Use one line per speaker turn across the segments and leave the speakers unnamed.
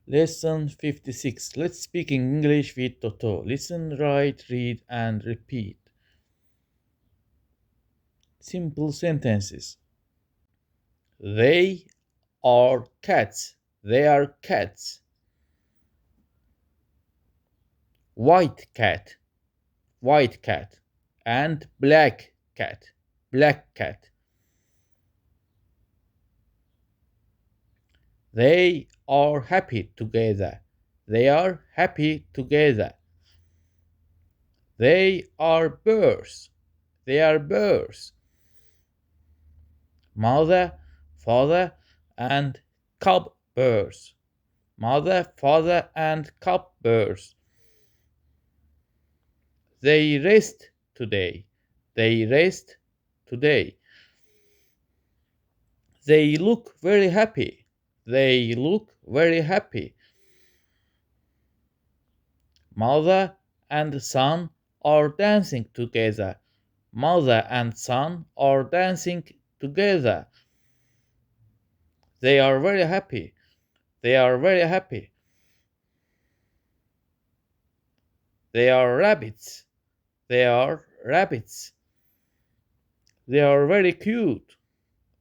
Lesson 56. Let's speak in English with Toto. Listen, write, read, and repeat. Simple sentences. They are cats. They are cats. White cat. White cat. And black cat. Black cat. They are happy together. They are happy together. They are birds. They are birds. Mother, father, and cub birds. Mother, father, and cub birds. They rest today. They rest today. They look very happy. They look very happy. Mother and son are dancing together. Mother and son are dancing together. They are very happy. They are very happy. They are rabbits. They are rabbits. They are very cute.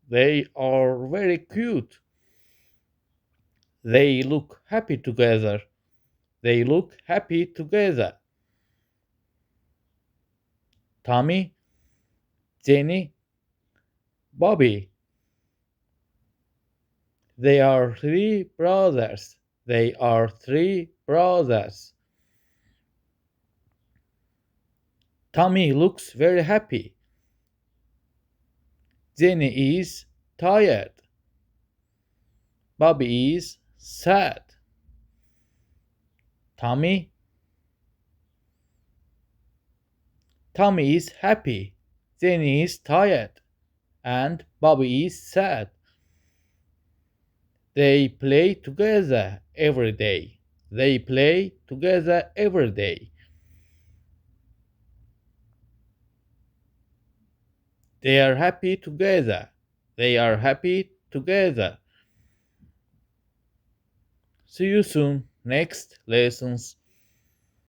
They are very cute. They look happy together. They look happy together. Tommy, Jenny, Bobby. They are three brothers. They are three brothers. Tommy looks very happy. Jenny is tired. Bobby is sad. Tommy is happy. Jenny is tired. And Bobby is sad. They play together every day. They play together every day. They are happy together. They are happy together. See you soon. Next lessons.